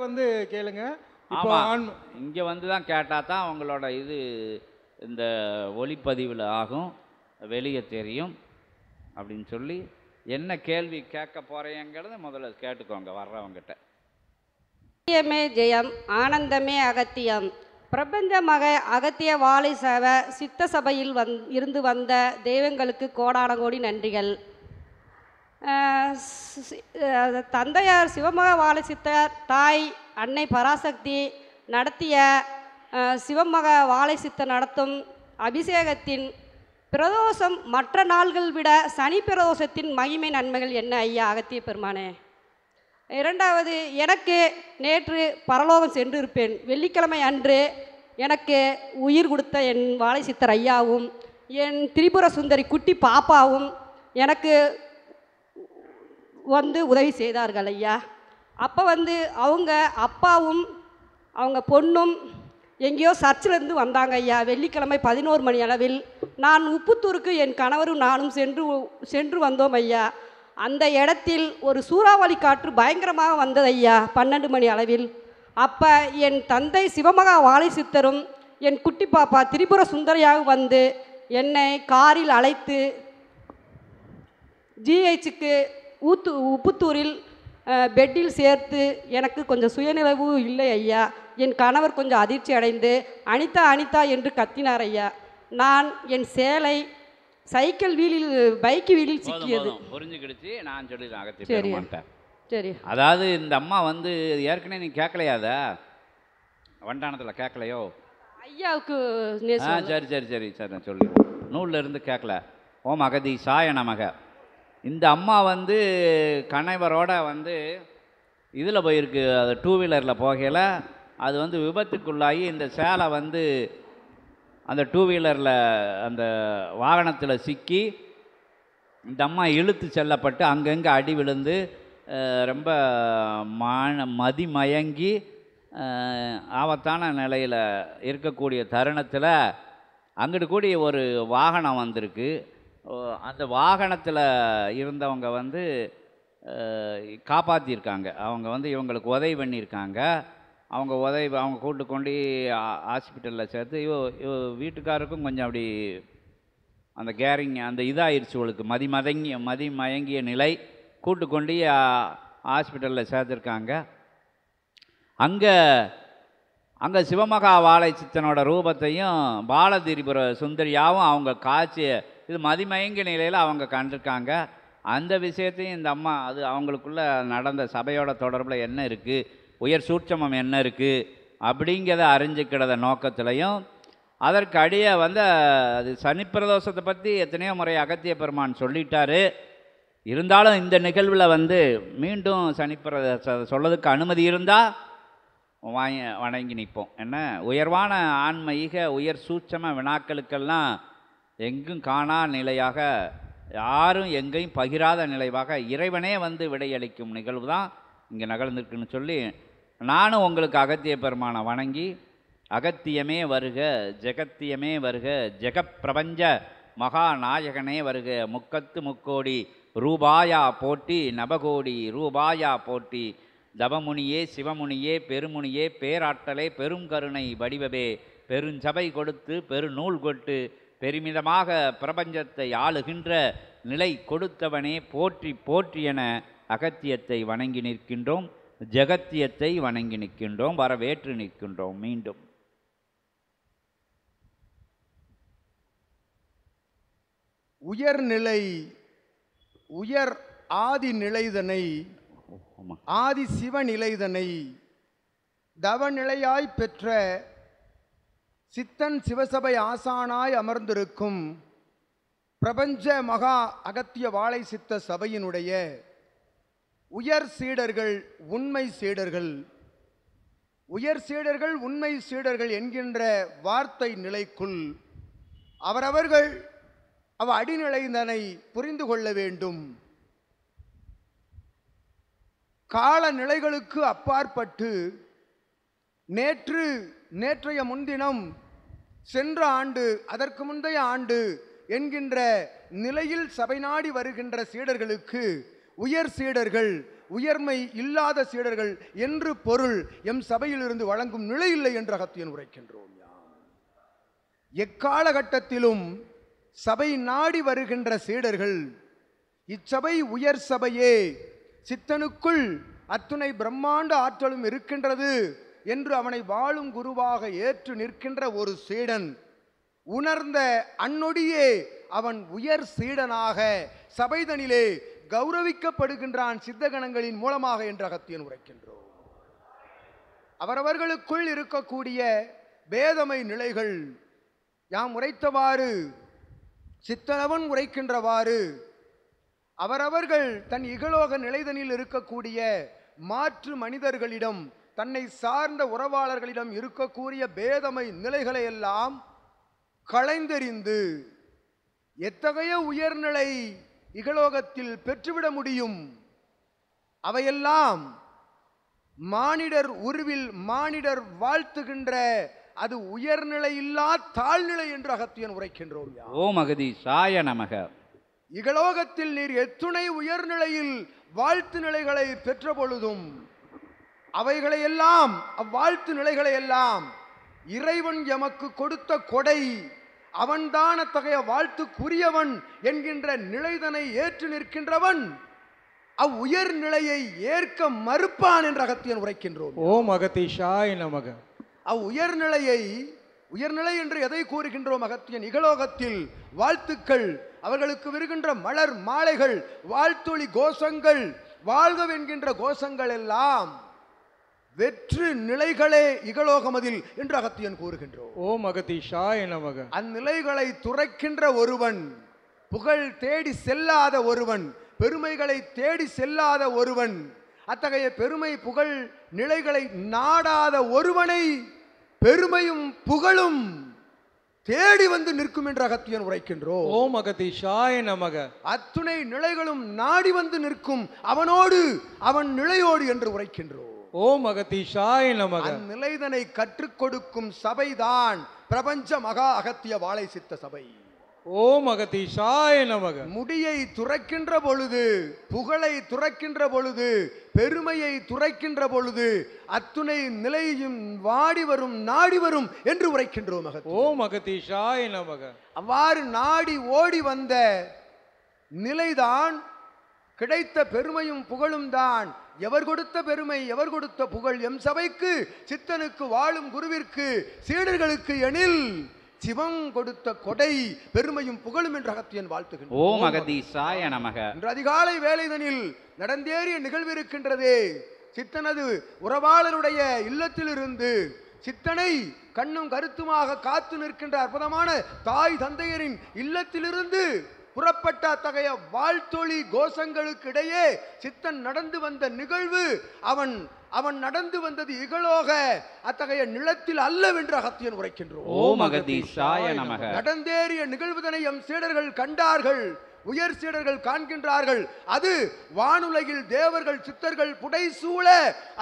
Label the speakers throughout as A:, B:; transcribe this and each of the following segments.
A: வந்து கேளுங்க. இப்போ
B: ஆமாம், இங்கே வந்து தான் கேட்டால் தான் அவங்களோட இது இந்த ஒளிப்பதிவில் ஆகும், வெளியே தெரியும் அப்படின்னு சொல்லி என்ன கேள்வி கேட்க போகிறேங்கிறத முதல்ல கேட்டுக்கோங்க வர்றவங்கிட்ட.
C: சத்தியமே ஜெயம், ஆனந்தமே அகத்தியம். பிரபஞ்ச மக அகத்திய வாழை சேவ சித்த சபையில் இருந்து வந்த தெய்வங்களுக்கு கோடான கோடி நன்றிகள். தந்தையார் சிவமக வாழை சித்தர், தாய் அன்னை பராசக்தி நடத்திய சிவமக வாழை சித்தர் நடத்தும் அபிஷேகத்தின் பிரதோஷம் மற்ற நாள்கள் விட சனி பிரதோஷத்தின் மகிமை நன்மைகள் என்ன ஐயா அகத்திய பெருமானே? இரண்டாவது, எனக்கு நேற்று பரலோகம் சென்று இருப்பேன். வெள்ளிக்கிழமை அன்று எனக்கு உயிர் கொடுத்த என் வாழை சித்தர் ஐயாவும் என் திரிபுர சுந்தரி குட்டி பாப்பாவும் எனக்கு வந்து உதவி செய்தார்கள் ஐயா. அப்போ வந்து அவங்க அப்பாவும் அவங்க பொண்ணும் எங்கேயோ சர்ச்சிலேருந்து வந்தாங்க ஐயா. வெள்ளிக்கிழமை 11 மணி அளவில் நான் உப்புத்தூருக்கு என் கணவரும் நானும் சென்று வந்தோம் ஐயா. அந்த இடத்தில் ஒரு சூறாவளி காற்று பயங்கரமாக வந்தது ஐயா 12 மணி அளவில். அப்போ என் தந்தை சிவமகா வாழை சித்தரும் என் குட்டி பாப்பா திரிபுர சுந்தரியாக வந்து என்னை காரில் அழைத்து ஜிஹெச்சுக்கு உப்புத்தூரில் பெட்டில் சேர்த்து எனக்கு கொஞ்சம் சுயநினைவு இல்லை ஐயா. என் கணவர் கொஞ்சம் அதிர்ச்சி அடைந்து அனிதா அனிதா என்று கத்தினார் ஐயா. நான் என் சேலை சைக்கிள் வீலில் பைக் வீலில் சிக்கியது.
B: புரிஞ்சுக்கிடுச்சு, நான் சொல்லிடுறேன் அகத்திய பெருமான்ட்ட.
C: சரி,
B: அதாவது இந்த அம்மா வந்து ஏற்கனவே நீ கேட்கலையாத வண்டானத்தில் கேட்கலையோ
C: ஐயாவுக்கு?
B: சரி சரி சரி சரி நான் சொல்லிடுறேன். நூலில் இருந்து கேட்கல. ஓம் அகதீசாய நமக. இந்த அம்மா வந்து கணவரோட வந்து இதில் போயிருக்கு, அது 2 வீலரில் போகையில் அது வந்து விபத்துக்குள்ளாகி இந்த சேலை வந்து அந்த 2 வீலரில் அந்த வாகனத்தில் சிக்கி இந்த அம்மா இழுத்து செல்லப்பட்டு அங்கங்கே அடி விழுந்து ரொம்ப மதிமயங்கி ஆபத்தான நிலையில் இருக்கக்கூடிய தருணத்தில் அங்கிட்டு கூடிய ஒரு வாகனம் வந்திருக்கு. அந்த வாகனத்தில் இருந்தவங்க வந்து காப்பாற்றியிருக்காங்க. அவங்க வந்து இவங்களுக்கு உதவி பண்ணியிருக்காங்க. அவங்க கூட்டு கொண்டு ஹாஸ்பிட்டலில் சேர்த்து இவ வீட்டுக்காருக்கும் கொஞ்சம் அப்படி அந்த கேரிங் அந்த இதாகிடுச்சு, அவளுக்கு மதிமயங்கிய நிலை. கூட்டு கொண்டு ஹாஸ்பிட்டலில் சேர்த்துருக்காங்க. அங்கே சிவமகா வாழை சித்தனோட ரூபத்தையும் பாலதிரிபுர சுந்தரியாவும் அவங்க காட்சியை இது மதிமயங்கிய நிலையில் அவங்க கண்டிருக்காங்க. அந்த விஷயத்தையும் இந்த அம்மா அது அவங்களுக்குள்ள நடந்த சபையோட தொடர்பில் என்ன இருக்குது, உயர் சூட்சமம் என்ன இருக்குது அப்படிங்கிறத அறிஞ்சிக்கிறத நோக்கத்திலையும் அதற்கு அடியே வந்து அது சனிப்பிரதோஷத்தை பற்றி எத்தனையோ முறை அகத்திய பெருமான் சொல்லிட்டாரு. இருந்தாலும் இந்த நிகழ்வில் வந்து மீண்டும் சனிப்பிரதோஷத்தை சொல்லதுக்கு அனுமதி இருந்தால் வணங்கி நிற்போம். என்ன உயர்வான ஆன்மீக உயர் சூட்சம வினாக்களுக்கெல்லாம் எங்கும் காணா நிலையாக யாரும் எங்கேயும் பகிராத நிலைவாக இறைவனே வந்து விடையளிக்கும் நிகழ்வு தான் இங்கே நிகழ்ந்துருக்குன்னு சொல்லி நானும் உங்களுக்கு அகத்திய பெருமானை வணங்கி அகத்தியமே வருக, ஜெகத்தியமே வருக, ஜெகப்பிரபஞ்ச மகாநாயகனே வருக, முக்கத்து முக்கோடி ரூபாயா போட்டி, நபகோடி ரூபாயா போட்டி, தவமுனியே சிவமுனியே பெருமுனியே பேராற்றலே பெருங்கருணை வடிவவே, பெருஞ்சபை கொடுத்து பெருநூல் கொட்டு பெருமிதமாக பிரபஞ்சத்தை ஆளுகின்ற நிலை கொடுத்தவனே போற்றி போற்றி என அகத்தியத்தை வணங்கி நிற்கின்றோம், ஜெகத்தியத்தை வணங்கி நிற்கின்றோம், வரவேற்று நிற்கின்றோம். மீண்டும்
A: உயர்நிலை உயர் ஆதி நிலைதனை ஆதி சிவநிலைதனை தவநிலையாய் பெற்ற சித்தன் சிவசபை ஆசானாய் அமர்ந்திருக்கும் பிரபஞ்ச மகா அகத்திய வாழை சித்த சபையினுடைய உயர் சீடர்கள் உண்மை சீடர்கள், உயர் சீடர்கள் உண்மை சீடர்கள் என்கின்ற வார்த்தை நிலைக்குள் அவரவர்கள் அடிநிலைதனை புரிந்து கொள்ள வேண்டும். கால நிலைகளுக்கு அப்பாற்பட்டு நேற்றைய முன்தினம், சென்ற ஆண்டு, அதற்கு முந்தைய ஆண்டு என்கின்ற நிலையில் சபை நாடி வருகின்ற சீடர்களுக்கு உயர் சீடர்கள் உயர்மை இல்லாத சீடர்கள் என்று பொருள் எம் சபையிலிருந்து வழங்கும் நிலை இல்லை என்று அகத்தியன் உரைக்கின்றோம். எக்காலகட்டத்திலும் சபை நாடி வருகின்ற சீடர்கள் இச்சபை உயர் சபையே, சித்தனுக்குள் அத்துணை பிரம்மாண்ட ஆற்றலும் இருக்கின்றது என்று அவனை வாழும் குருவாக ஏற்று நிற்கின்ற ஒரு சீடன் உணர்ந்த அந்நொடியே அவன் உயர் சீடனாக சபைதனிலே கௌரவிக்கப்படுகின்றான் சித்தகணங்களின் மூலமாக என்று அகத்தியன் உரைக்கின்றோம். அவரவர்களுக்குள் இருக்கக்கூடிய பேதமை நிலைகள் யாம் உரைத்தவாறு சித்தனவன் உரைக்கின்றவாறு அவரவர்கள் தன் இகலோக நிலைதனில் இருக்கக்கூடிய மாற்று மனிதர்களிடம் தன்னை சார்ந்த உறவாளர்களிடம் இருக்கக்கூடிய பேதமை நிலைகளை எல்லாம் களைந்தெறிந்து எத்தகைய உயர்நிலை இகலோகத்தில் பெற்றுவிட முடியும், அவையெல்லாம் மானிடர் உருவில் மானிடர் வாழ்த்துகின்ற அது உயர்நிலையில்லா தாழ்நிலை என்று அகத்தியன் உரைக்கின்றோம்.
B: ஓம் அகதீசாய நமக.
A: இகலோகத்தில் நீர் எத்துணை உயர்நிலையில் வாழ்த்து நிலைகளை பெற்ற பொழுதும் அவைகளையெல்லாம் அவ்வாழ்த்து நிலைகளை எல்லாம் இறைவன் எமக்கு கொடுத்த கொடை, அவன்தான் அத்தகைய வாழ்த்துக்குரியவன் என்கின்ற நிலைதனை ஏற்று நிற்கின்றவன் அவ்வுயர் நிலையை ஏற்க மறுப்பான் என்று அகத்தியன் உரைக்கின்றோம்.
D: ஓம் அகதீஷாய நமக.
A: உயர்நிலையை உயர்நிலை என்று எதை கூறுகின்றோம் அகத்தியன்? இகலோகத்தில் வாழ்த்துக்கள், அவர்களுக்கு வருகின்ற மலர் மாலைகள், வாழ்த்தொளி கோஷங்கள், வாழ்கவென்கின்ற கோஷங்கள் எல்லாம் வெற்று நிலைகளே இகலோகமதில் என்று அகத்தியன் கூறுகின்றோம்.
D: ஓம் அகதீஷாய நமக.
A: அந்நிலைகளை துரைக்கின்ற ஒருவன், புகழ் தேடி செல்லாத ஒருவன், பெருமைகளை தேடி செல்லாத ஒருவன், அத்தகைய பெருமை புகழ் நிலைகளை நாடாத ஒருவனை பெருமையும் புகழும் தேடி வந்து நிற்கும் என்று அகத்தியன் உரைக்கின்றோம்.
D: ஓம் அகதீஷாய நமக.
A: அத்துணை நிலைகளும் நாடி வந்து நிற்கும் அவனோடு அவன் நிலையோடு என்று உரைக்கின்றோம்.
D: ஓம் அகதீஷாய நமக.
A: அந்நிலைதனை கற்றுக் கொடுக்கும் சபைதான் பிரபஞ்ச மகா அகத்திய வாழை சித்த சபை.
D: ஓம் அகதீஷாய நமக.
A: முடியை துறக்கின்ற பொழுது, புகழை துறக்கின்ற பொழுது, பெருமையை துறக்கின்ற பொழுது அத்துணை நிலையும் வாடி வரும் நாடி வரும் என்று உரைக்கின்றோம்.
D: ஓம் அகதீஷாய நமக.
A: அவ்வாறு நாடி ஓடி வந்த நிலைதான் கிடைத்த பெருமையும் புகழும் தான். எவர் கொடுத்த பெருமை, எவர் கொடுத்த புகழ் எம் சபைக்கு, சித்தனுக்கு, வாழும் குருவிற்கு, சீடர்களுக்கு எனில் சிவம் கொடுத்த கொடை பெருமையும் புகழும் என்று அகத்தியன் வாழ்த்துகின்றோம்.
B: ஓம் அகதீசாய நமக.
A: இன்று அதிகாலை வேலைதனில் நடந்தேறிய நிகழ்வு இருக்கின்றதே. சித்தனது உறவாளருடைய இல்லத்திலிருந்து சித்தனை கண்ணும் கருத்துமாக காத்து நிற்கின்ற அற்புதமான தாய் தந்தையரின் இல்லத்திலிருந்து புறப்பட்ட அத்தகைய வாழ்த்தொளி கோஷங்களுக்கு இடையே சித்தன் நடந்து வந்த நிகழ்வு, அவன் நடந்து வந்தது இகலோக அத்தகைய நிலத்தில் அல்லவென்று அகத்தியன் உரைக்கின்றோம்.
B: ஓம் அகதீசாய நமக.
A: நடந்தேறிய நிகழ்வுதனை எம் சீடர்கள் கண்டார்கள், உயர் சீடர்கள் காண்கின்றார்கள். அது வானுலகில் தேவர்கள் சித்தர்கள் புடைசூழ,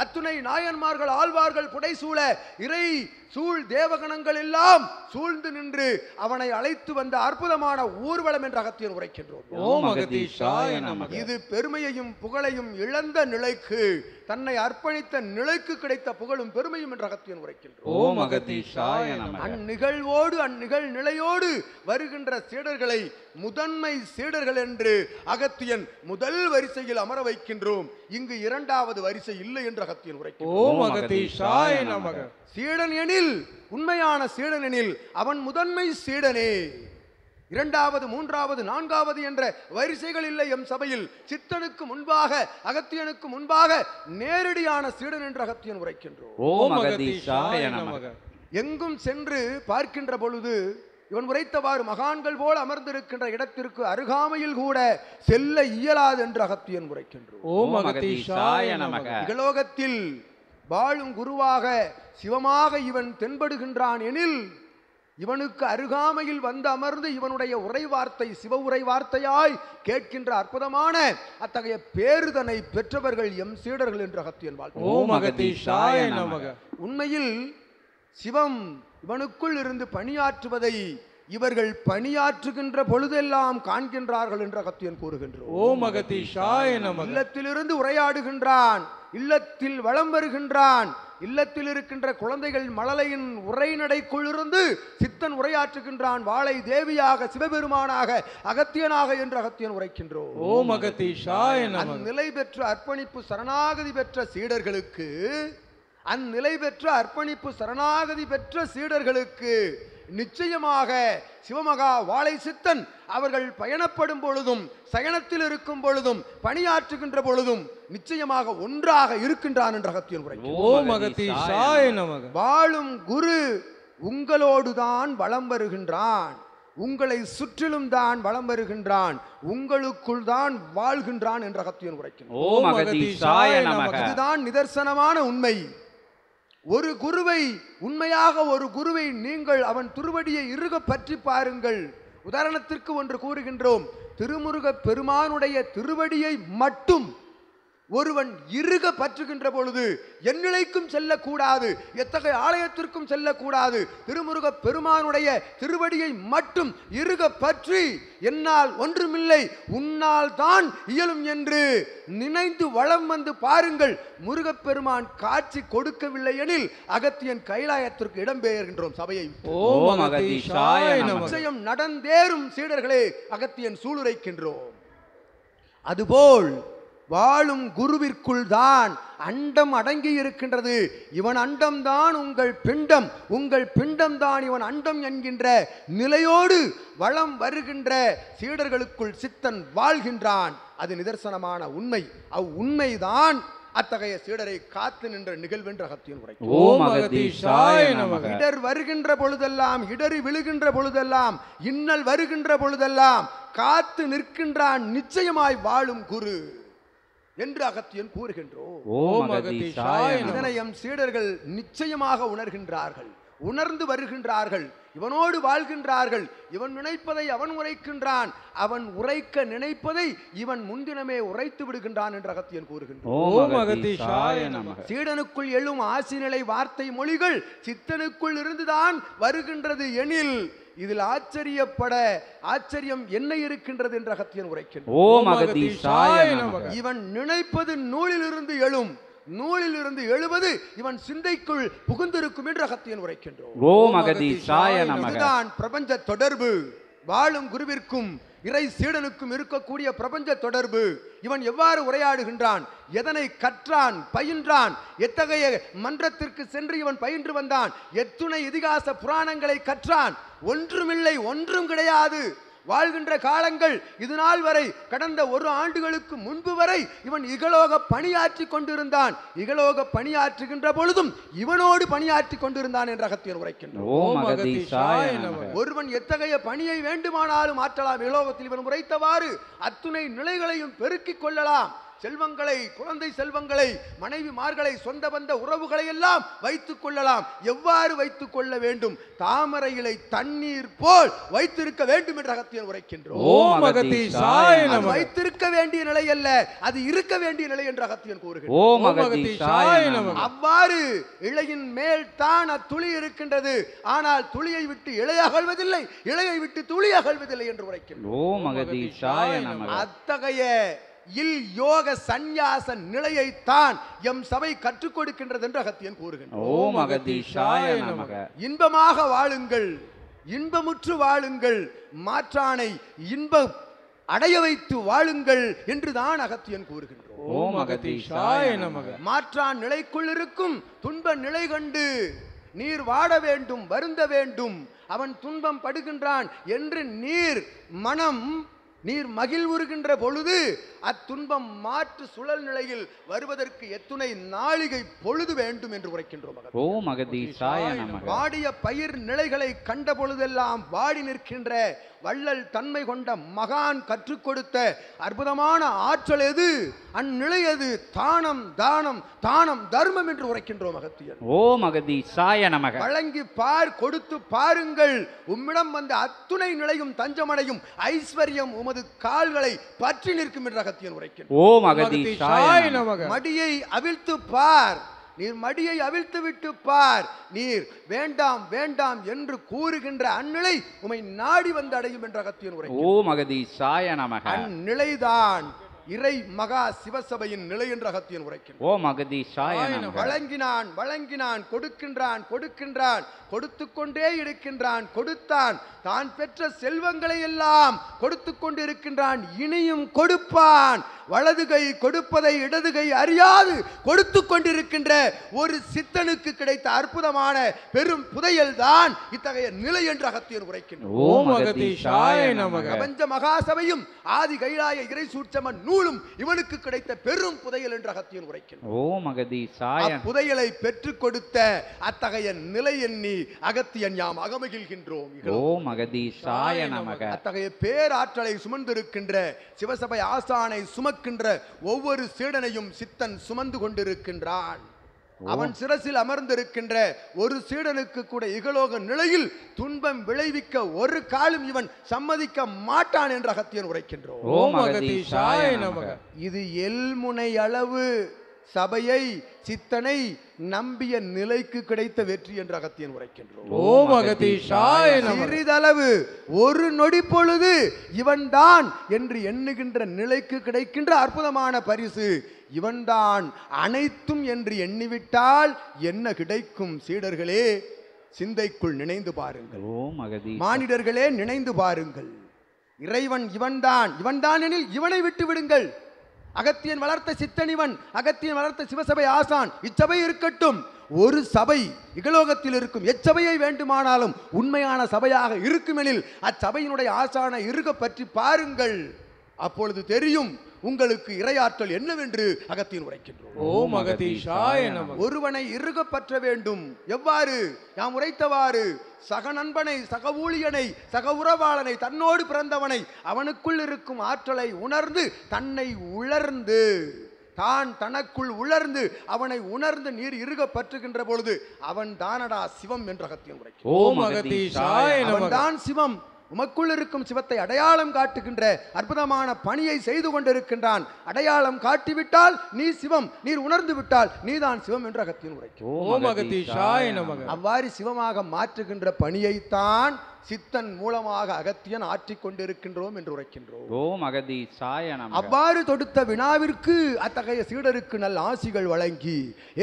A: அத்துணை நாயன்மார்கள் ஆழ்வார்கள் புடைசூழ, இறை சூழ் தேவகணங்கள் எல்லாம் சூழ்ந்து நின்று அவனை அழைத்து வந்த அற்புதமான ஊர்வலம் என்று அகத்தியன் உரைக்கின்றோம்.
D: ஓம் அகதீஷாய நமக.
A: இது பெருமையையும் புகழையும் இழந்த நிலைக்கு, தன்னை அர்ப்பணித்த நிலைக்கு கிடைத்த புகழும் பெருமையும் என்று அகத்தியன் உரைக்கின்றோம்.
D: ஓம் அகதீஷாய நமக.
A: அந்நிகழ்வோடு அந்நிகழ் நிலையோடு வருகின்ற சீடர்களை முதன்மை சீடர்கள் என்று அகத்தியன் முதல் வரிசையில் அமர வைக்கின்றோம். இங்கு இரண்டாவது வரிசை இல்லை என்று அகத்தியன் உரைக்கின்றோம்.
D: ஓம் அகதீஷாய நமக.
A: சீடன் எனில், உண்மையான சீடன் எனில் அவன் முதன்மை சீடனே. இரண்டாவது, மூன்றாவது, நான்காவது என்ற வரிசைகள் இல்லை எம் சபையில். சித்தனுக்கு முன்பாக, அகத்தியனுக்கு முன்பாக நேரடியான சீடன் என்று அகத்தியன் உரைக்கின்றோம்.
B: ஓம் அகதீசாய நமக.
A: எங்கும் சென்று பார்க்கின்ற பொழுது இவன் உரைத்தவாறு மகான்கள் போல அமர்ந்திருக்கின்ற இடத்திற்கு அருகாமையில் கூட செல்ல இயலாது என்று அகத்தியன் உரைக்கின்றோம்.
D: ஓம் அகதீஷாய நமக.
A: இகலோகத்தில் வாழும் குருவாக சிவமாக இவன் தென்படுகின்றான் எனில், இவனுக்கு அருகாமையில் வந்து அமர்ந்து இவனுடைய உரை வார்த்தை சிவ உரை வார்த்தையாய் கேட்கின்ற அற்புதமான அத்தகைய பேருதனை பெற்றவர்கள் எம் சீடர்கள் என்று அகத்தியன் வாழ்த்து.
D: ஓம் அகதீஷாய நமக.
A: உண்மையில் சிவம் இவனுக்குள் இருந்து பணியாற்றுவதை இவர்கள் பணியாற்றுகின்ற பொழுதெல்லாம் காண்கின்றார்கள் என்று அகத்தியன் கூறுகின்றோம்.
D: ஓம் அகதீஷாய நமக.
A: இல்லத்திலிருந்து உரையாடுகின்றான், இல்லத்தில் வலம் வருகின்றான், இல்லத்தில் இருக்கின்ற குழந்தைகள் மழலையின் உரைநடைக்குள்ளிருந்து சித்தன் உரையாற்றுகின்றான். வாளை தேவியாக சிவபெருமானாக அகத்தியனாக என்று அகத்தியன் உரைக்கின்றோம்.
D: ஓம் அகதீஷாய நமக.
A: அந்நிலை பெற்ற அர்ப்பணிப்பு சரணாகதி பெற்ற சீடர்களுக்கு, அந்நிலை பெற்ற அர்ப்பணிப்பு சரணாகதி பெற்ற சீடர்களுக்கு நிச்சயமாக சிவமகா வாழை சித்தன் அவர்கள் பயணப்படும் பொழுதும் சயனத்தில் இருக்கும் பொழுதும் பணியாற்றுகின்ற பொழுதும் நிச்சயமாக ஒன்றாக இருக்கின்றான் என்ற அகத்தியன் உரை.
D: ஓம் அகதீஷாய நமக.
A: வாழும் குரு உங்களோடுதான் வலம் வருகின்றான், உங்களை சுற்றிலும் தான் வலம் வருகின்றான், உங்களுக்குள் தான் வாழ்கின்றான் என்ற அகத்தியன் உரைக்கின்றான்.
B: ஓம் அகதீஷாய நமக.
A: இதுதான் நிதர்சனமான உண்மை. ஒரு குருவை, உண்மையாக ஒரு குருவை நீங்கள் அவன் திருவடியை இறுக பற்றி பாருங்கள். உதாரணத்திற்கு ஒன்று கூறுகின்றோம். திருமுருக பெருமானுடைய திருவடியை மட்டும் ஒருவன் இறுக பற்றுகின்ற பொழுது எந்நிலைக்கும் செல்லக்கூடாது, எத்தகைய ஆலயத்திற்கும் செல்லக்கூடாது. திருமுருக பெருமானுடைய திருவடியை மட்டும் இறுக பற்றி என்னால் ஒன்றுமில்லை, உன்னால் தான் இயலும் என்று நினைந்து வளம் வந்து பாருங்கள். முருகப்பெருமான் காட்சி கொடுக்கவில்லை எனில் அகத்தியன் கைலாயத்திற்கு இடம்பெயர்கின்றோம் சபையை.
D: ஓம் அகதீஷாய நமக.
A: நிச்சயம் நடந்தேறும் சீடர்களே அகத்தியன் சூளுரைக்கின்றோம். அதுபோல் வாழும் குருவிற்குள் தான் அண்டம் அடங்கி இருக்கின்றது. இவன் அண்டம் தான் உங்கள் பிண்டம், உங்கள் பிண்டம் தான் இவன் அண்டம் என்கின்ற நிலையோடு வளம் வருகின்ற சீடர்களுக்குள் சித்தன் வாழ்கின்றான். அது நிதர்சனமான உண்மை. உண்மைதான் அத்தகைய சீடரை காத்து நின்ற நிகழ்வென்ற அகத்தியன் உரை.
B: ஓம் அகதீஷாய நமக.
A: இடர் வருகின்ற பொழுதெல்லாம், இடறி விழுகின்ற பொழுதெல்லாம், இன்னல் வருகின்ற பொழுதெல்லாம் காத்து நிற்கின்றான் நிச்சயமாய் வாழும் குரு என்று அகத்தியன் கூறுகின்றோம்.
B: ஓம் அகதீஷாய நமக.
A: இதனை எம் சீடர்கள் நிச்சயமாக உணர்கின்றார்கள், உணர்ந்து வருகின்றார்கள், இவனோடு வாழ்கின்றார்கள். இவன் நினைப்பதை அவன் உரைக்கின்றான், அவன் உரைக்க நினைப்பதை இவன் முன்தினமே உரைத்து விடுகின்றான் என்று அகத்தியன் கூறுகின்றான்.
D: ஓம் அகதீஷாய நமக.
A: சீடனுக்குள் எழும் ஆசிநிலை வார்த்தை மொழிகள் சித்தனுக்குள் இருந்துதான் வருகின்றது எனில் இதில் ஆச்சரியப்பட ஆச்சரியம் என்ன இருக்கின்றது என்று அகத்தியன் உரைக்கின்றான்.
B: ஓம் அகதீஷாய நமக.
A: இவன் நினைப்பது நூலிலிருந்து எழும், நூலிலிருந்து எழுவது இவன் சிந்தைக்குள் புகுந்திருக்கும் என்று அகத்தியன் உரைக்கின்றோம்.
B: ஓம் அகதீஷாய நமக.
A: இதுதான் பிரபஞ்ச தொடர்பு. வாழும் குருவிற்கும் இறை சீடனுக்கும் இருக்கக்கூடிய பிரபஞ்ச தொடர்பு. இவன் எவ்வாறு உரையாடுகின்றான், எதனை கற்றான், பயின்றான், எத்தகைய மன்றத்திற்கு சென்று இவன் பயின்று வந்தான், எத்துணை இதிகாச புராணங்களை கற்றான். ஒன்றுமில்லை, ஒன்றும் கிடையாது. வாழ்கின்ற காலங்கள் இது நாள் வரை, கடந்த 1 ஆண்டுகளுக்கு முன்பு வரை இவன் இகலோக பணியாற்றி கொண்டிருந்தான். இகலோக பணியாற்றுகின்ற பொழுதும் இவனோடு பணியாற்றி கொண்டிருந்தான் என்று அகத்தியன் உரைக்கின்றான்.
B: ஓம் அகதீஷாய நமக.
A: ஒருவன் எத்தகைய பணியை வேண்டுமானாலும் ஆற்றலாம். இகலோகத்தில் இவன் உரைத்தவாறு அத்துணை நிலைகளையும் பெருக்கிக் கொள்ளலாம். செல்வங்களை, குழந்தை செல்வங்களை, மனைவிமார்களை, சொந்த பந்த உறவுகளை எல்லாம் வைத்துக் கொள்ளலாம். எவ்வாறு வைத்துக் கொள்ள வேண்டும்? தாமரையிலை தண்ணீர் போல் வைத்திருக்க வேண்டும் என்று அகத்தியன் உரைக்கின்றோம்.
B: ஓம் அகதீஷாய நமக.
A: வைத்திருக்க வேண்டிய நிலை அல்ல, அது இருக்க வேண்டிய நிலை என்று அகத்தியன் கூறுகின்றார்.
B: ஓம் அகதீஷாய நமக.
A: அவ்வாறு இலையின் மேல் தான் அத்துளி இருக்கின்றது. ஆனால் துளியை விட்டு இலை அகழ்வதில்லை, இலையை விட்டு துளி அகழ்வதில்லை என்று உரைக்கின்றோம்.
B: ஓம் அகதீஷாய நமக.
A: அத்தகைய இல் யோக சந்நியாச நிலையைத்தான் எம் சபை கற்றுக் கொடுக்கின்றது என்று அகத்தியன் கூறுகின்றார்.
B: ஓம் அகதீஷாய நமக.
A: இன்பமாக வாழுங்கள், இன்பமுற்று வாழுங்கள், மாற்றானை இன்பம் அடைய வைத்து வாழுங்கள் என்றுதான் அகத்தியன் கூறுகின்றோம்.
B: ஓம் அகதீஷாய நமக.
A: மாற்றான் நிலைக்குள் இருக்கும் துன்ப நிலை கண்டு நீர் வாட வேண்டும், வருந்த வேண்டும், அவன் துன்பம் படுகின்றான் என்று நீர் மகிழ்வுறுகின்ற பொழுது அத்துன்பம் மாற்று சுழல் நிலையில் வருவதற்கு எத்துணை நாளிகை பொழுது வேண்டும் என்று உரைக்கின்றோம்.
B: ஓம் அகதீஷாய நமக.
A: வாடிய பயிர் நிலைகளை கண்ட பொழுதெல்லாம் வாடி நிற்கின்ற வள்ளல் தன்மை கொண்ட மகான் கற்றுக் கொடுத்த அற்புதமான ஆற்றல் எது, அந்நிலை எது? தானம் தானம் தானம் தர்மம் என்று உரைக்கின்றோம் அகத்தியர்.
B: ஓம் அகதீஷாய நமக.
A: வழங்கி பார், கொடுத்து பாருங்கள், உம்மிடம் வந்த அத்துணை நிலையும் தஞ்சமடையும், ஐஸ்வர்யம் உமது கால்களை பற்றி நிற்கும் என்று அகத்தியன் உரைக்கின்றார்.
B: ஓம் அகதீஷாய நமக.
A: மடியை அவிழ்த்து பார், நீர் மடியை அவிழ்த்து விட்டு பார், நீர் வேண்டாம் வேண்டாம் என்று கூறுகின்ற அந்நிலை உமை நாடி வந்து அடையும் என்ற அகத்தியன் உரை.
B: ஓம் அகதீஷாய நமக.
A: அந்நிலைதான் இறை மகா சிவசபையின் நிலை என்ற அகத்தியன் உரைக்கின்றான்.
B: ஓம் அகதீஷாய நமக.
A: வழங்கினான் வழங்கினான், கொடுக்கின்றான் கொடுக்கின்றான், கொடுத்து கொண்டே இருக்கின்றான், கொடுத்தான், தான் பெற்ற செல்வங்களை எல்லாம் கொடுத்து கொண்டிருக்கின்றான், இனியும் கொடுப்பான். வலதுகை கொடுப்பதை இடதுகை அறியாது கொடுத்து கொண்டிருக்கின்ற ஒரு சித்தனுக்கு கிடைத்த அற்புதமான பெரும் புதையல் தான் இத்தகைய நிலை என்று அகத்தியன் உரைக்கின்றான்.
D: ஓம் அகதீஷாய நமக.
A: பிரபஞ்ச மகாசபையும் ஆதி கைலாய இறை சூட்சம நூலும் இவனுக்கு கிடைத்த பெரும் புதையல் என்று அகத்தியன் உரைக்கின்றான்.
B: ஓம் அகதீஷாய.
A: புதையலை பெற்றுக் கொடுத்த அத்தகைய நிலை எண்ணி அகத்தியன் யாம் அகமகிழ்கின்றோம்.
B: ஓம் அகதீஷாய நமக.
A: அத்தகைய பேராற்றலை சுமந்திருக்கின்ற சிவசபை ஆசானை சுமக்கின்ற ஒவ்வொரு சீடனையும் சித்தன் சுமந்து கொண்டிருக்கின்றான். அவன் சிரசில் அமர்ந்திருக்கின்ற ஒரு சீடனுக்கு கூட இகலோக நிலையில் துன்பம் விளைவிக்க ஒரு காலம் இவன் சம்மதிக்க மாட்டான் என்று அகத்தியன் உரைக்கின்றோம்.
D: ஓம் அகதீஷாய நமக.
A: இது எல்முனை அளவு சபையை சித்தனை நம்பிய நிலைக்கு கிடைத்த வெற்றி என்று அகத்தியன் உரைக்கின்றோம்.
D: ஓம் அகதீஷாய நமக.
A: சிறிதளவு ஒரு நொடி பொழுது இவன்தான் என்று எண்ணுகின்ற நிலைக்கு கிடைக்கின்ற அற்புதமான பரிசு. இவன்தான் அனைத்தும் என்று எண்ணிவிட்டால் என்ன கிடைக்கும்? சீடர்களே, சிந்தைக்குள் நினைந்து பாருங்கள்.
B: ஓம் அகதீஷாய.
A: மானிடர்களே, நினைந்து பாருங்கள். இறைவன் இவன்தான், இவன்தான் எனில் இவனை விட்டு விடுங்கள். அகத்தியன் வளர்த்த சித்தனிவன், அகத்தியன் வளர்த்த சிவசபை ஆசான், இச்சபை இருக்கட்டும். ஒரு சபை இகலோகத்தில் இருக்கும் எச்சபையை வேண்டுமானாலும் உண்மையான சபையாக இருக்குமெனில் அச்சபையினுடைய ஆசானை இருக பற்றி பாருங்கள். அப்பொழுது தெரியும் உங்களுக்கு இறையாற்றல் என்னவென்று அகத்தியன் உரைக்கின்றோம்.
D: ஓம் அகதீஷாய நமக.
A: ஒருவனை இறுக பற்ற வேண்டும். எவ்வாறு? யாம் உரைத்தவாறு சக நண்பனை, சக ஊழியனை, சக உறவாளனை, தன்னோடு பிறந்தவனை, அவனுக்குள் இருக்கும் ஆற்றலை உணர்ந்து தன்னை உணர்ந்து தான் தனக்குள் உணர்ந்து அவனை உணர்ந்து நீர் இறுக பற்றுகின்ற பொழுது அவன் தானடா சிவம் என்ற அகத்தியன் உரைக்கின்றான்.
D: ஓம் அகதீஷாய நமக.
A: அவன்தான் சிவம். உமக்குள் இருக்கும் சிவத்தை அடையாளம் காட்டுகின்ற அற்புதமான பணியை செய்து கொண்டிருக்கின்றான். அடையாளம் காட்டிவிட்டால் நீ சிவம், நீர் உணர்ந்து விட்டால் நீதான் சிவம் என்று அகத்தியன் உரைக்கின்றான்.
D: ஓம் அகதீஷாய நமக.
A: அவ்வாறு சிவமாக மாற்றுகின்ற பணியைத்தான் சித்தன் மூலமாக அகத்தியன் ஆற்றிக் கொண்டிருக்கின்றோம் என்று உரைக்கின்றோம்.
B: ஓம் அகதீஷாய நமக.
A: அவ்வாறு தொடுத்த வினாவிற்கு அத்தகைய சீடருக்கு நல்ல ஆசிகள் வழங்கி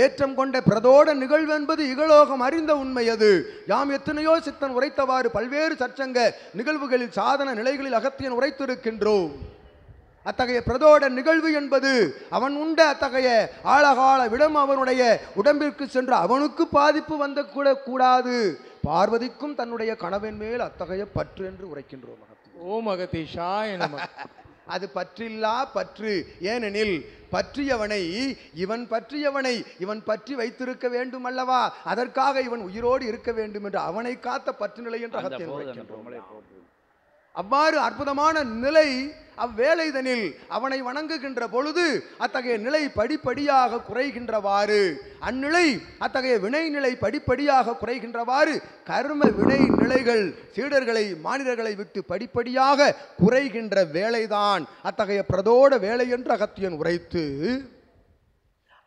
A: ஏற்றம் கொண்ட பிரதோட நிகழ்வு என்பது இகலோகம் அறிந்த உண்மை. அது யாம் எத்தனையோ சித்தன் உரைத்தவாறு பல்வேறு சற்சங்க நிகழ்வுகளில் சாதன நிலைகளில் அகத்தியன் உரைத்திருக்கின்றோம். அத்தகைய பிரதோட நிகழ்வு என்பது அவன் உண்ட அத்தகைய ஆழகால விடம் அவனுடைய உடம்பிற்கு சென்று அவனுக்கு பாதிப்பு வந்து கூட கூடாது. பார்வதிக்கும் தன்னுடைய கணவன் மேல் அத்தகைய பற்று என்று உரைக்கின்றோம்.
D: ஓம் அகதீஷாய நமக.
A: அது பற்றில்லா பற்று. ஏனெனில் பற்றியவனை இவன் பற்றியவனை இவன் பற்றி வைத்திருக்க வேண்டும் அல்லவா, அதற்காக இவன் உயிரோடு இருக்க வேண்டும் என்று அவனை காத்த பற்று நிலை என்று அகத்தியன் உரைக்கின்றோம். அவ்வாறு அற்புதமான நிலை அவ்வேளைதனில் அவனை வணங்குகின்ற பொழுது அத்தகைய நிலை படிப்படியாக குறைகின்றவாறு, அந்நிலை அத்தகைய வினை நிலை படிப்படியாக குறைகின்றவாறு கர்ம வினை நிலைகள் சீடர்களை மானிடர்களை விட்டு படிப்படியாக குறைகின்ற வேளைதான் அத்தகைய பிரதோட வேலை என்று அகத்தியன் உரைத்து,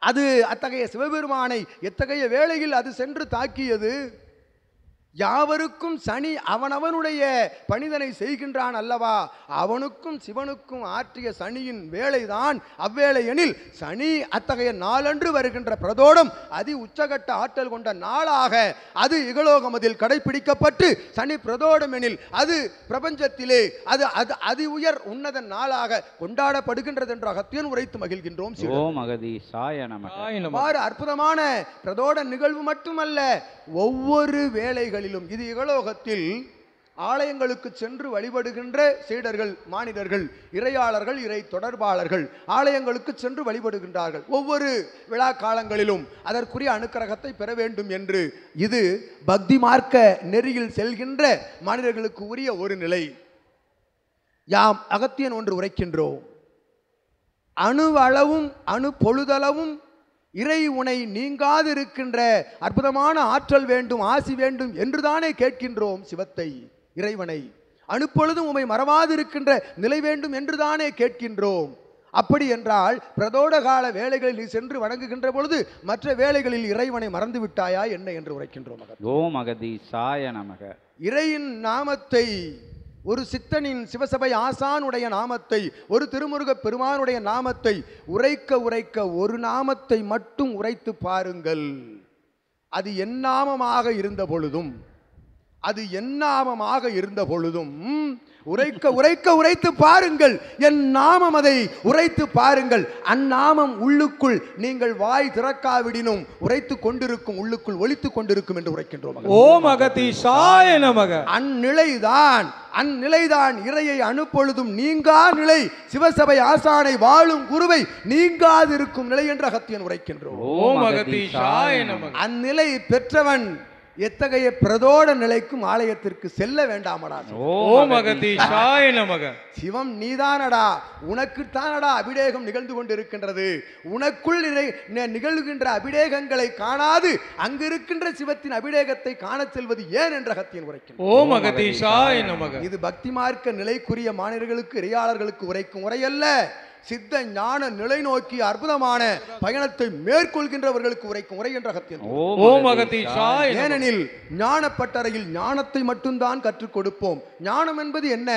A: அது அத்தகைய சிவபெருமானை எத்தகைய வேளையில் அது சென்று தாக்கியது? யாவருக்கும் சனி அவனவனுடைய பணிதனை செய்கின்றான் அல்லவா, அவனுக்கும் சிவனுக்கும் ஆற்றிய சனியின் வேளைதான் அவ்வேளை எனில் சனி அத்தகைய நாளன்று வருகின்ற பிரதோடம் அதி உச்சகட்ட ஆற்றல் கொண்ட நாளாக அது இகலோகமதில் கடைபிடிக்கப்பட்டு சனி பிரதோடம் எனில் அது பிரபஞ்சத்திலே அது அது அதி உயர் உன்னத நாளாக கொண்டாடப்படுகின்றது என்று அகத்தியன் உரைத்து மகிழ்கின்றோம்.
B: ஓம் அகதீஷாய நமக.
A: அற்புதமான பிரதோட நிகழ்வு மட்டுமல்ல, ஒவ்வொரு வேளைகளிலும் இது இகலோகத்தில் ஆலயங்களுக்கு சென்று வழிபடுகின்ற சீடர்கள் மானிடர்கள் இறையாளர்கள் இறை தொடர்பாளர்கள் ஆலயங்களுக்கு சென்று வழிபடுகின்றார்கள். ஒவ்வொரு விழா காலங்களிலும் அதற்குரிய அனுக்கிரகத்தை பெற வேண்டும் என்று இது பக்தி மார்க்க நெறியில் செல்கின்ற மானிடர்களுக்கு உரிய ஒரு நிலை. யாம் அகத்தியன் ஒன்று உரைக்கின்றோம். அணு அளவும் அணு பொழுதளவும் இறை உனை நீங்காதிருக்கின்ற அற்புதமான ஆற்றல் வேண்டும், ஆசி வேண்டும் என்றுதானே கேட்கின்றோம். சிவத்தை, இறைவனை அணுப்பொழுதும் உமை மறவாதிருக்கின்ற நிலை வேண்டும் என்றுதானே கேட்கின்றோம். அப்படி என்றால் பிரதோட கால வேளைகளில் நீ சென்று வணங்குகின்ற பொழுது மற்ற வேளைகளில் இறைவனை மறந்து விட்டாயா என்ன என்று உரைக்கின்றோம்.
B: ஓம் அகதீசாய நமக.
A: இறையின் நாமத்தை, ஒரு சித்தனின் சிவசபை ஆசானுடைய நாமத்தை, ஒரு திருமுருகப் பெருமானுடைய நாமத்தை உரைக்க ஒரு நாமத்தை மட்டும் உரைத்து பாருங்கள். அது எந்நாமமாக இருந்த பொழுதும் உரைத்து பாருங்கள். என் நாமம் அதை உரைத்து பாருங்கள். அந்நாமம் உள்ளுக்குள் நீங்கள் வாய் திறக்காவிடினும் உரைத்து கொண்டிருக்கும், உள்ளுக்குள் ஒலித்து கொண்டிருக்கும் என்று உரைக்கின்றோம்.
D: ஓம் அகதீசாய நமக.
A: அந்நிலைதான் இறையை அனுப்பொழுதும் நீங்கா நிலை, சிவசபை ஆசானை வாழும் குருவை நீங்காதிருக்கும் நிலை என்று அகத்தியன் உரைக்கின்றோம்.
D: ஓம் அகதீசாய நமக.
A: அந்நிலை பெற்றவன் எத்தகைய பிரதோட நிலைக்கும் ஆலயத்திற்கு செல்ல வேண்டாமடா.
D: ஓம் அகதீசாய நமக.
A: சிவம் நீதானடா, உனக்குத்தானடா அபிடேகம் நிகழ்ந்து கொண்டிருக்கின்றது. உனக்குள் நிகழ்கின்ற அபிடேகங்களை காணாது அங்கிருக்கின்ற சிவத்தின் அபிடேகத்தை காண செல்வது ஏன் என்ற அகத்தியன் உரைக்கின்றார்.
D: ஓம் அகதீசாய நமக.
A: இது பக்தி மார்க்க நிலைக்குரிய மாணவர்களுக்கு, இறையாளர்களுக்கு உரைக்கும் உரையல்ல. சித்த ஞான நிலை நோக்கி அற்புதமான பயணத்தை மேற்கொள்கின்றவர்களுக்கு உரைக்கும் உரை என்ற அகத்தியன்.
D: ஓம் அகதீசாய.
A: ஏனெனில் ஞானப்பட்டறையில் ஞானத்தை மட்டும்தான் கற்றுக் கொடுப்போம். ஞானம் என்பது என்ன?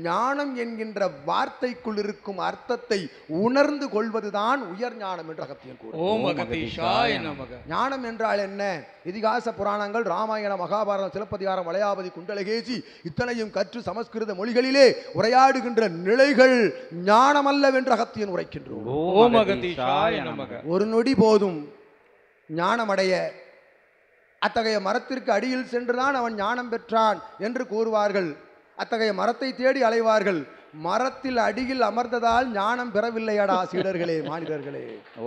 A: ஞானம் என்கின்ற வார்த்தைக்குள் இருக்கும் அர்த்தத்தை உணர்ந்து கொள்வதுதான் உயர் ஞானம் என்ற அகத்தியன்.
D: ஓம் அகதீசாய நமக.
A: ஞானம் என்றால் என்ன? இதிகாச புராணங்கள், ராமாயண, மகாபாரதம், சிலப்பதிகாரம், வளையாபதி, குண்டலகேசி இத்தனையும் கற்று சமஸ்கிருத மொழிகளிலே உரையாடுகின்ற நிலைகள் ஞானமல்லவென்று அகத்தியன் உரைக்கின்றோம்.
D: ஓம் அகதீசாய நமக.
A: ஒரு நொடி போதும் ஞானமடைய. அத்தகைய மரத்திற்கு அடியில் சென்றுதான் அவன் ஞானம் பெற்றான் என்று கூறுவார்கள். அத்தகைய மரத்தை தேடி அலைவார்கள். மரத்தில் அடியில் அமர்ந்ததால் ஞானம் பெறவில்லையடா சீடர்களே, மானிடர்களே.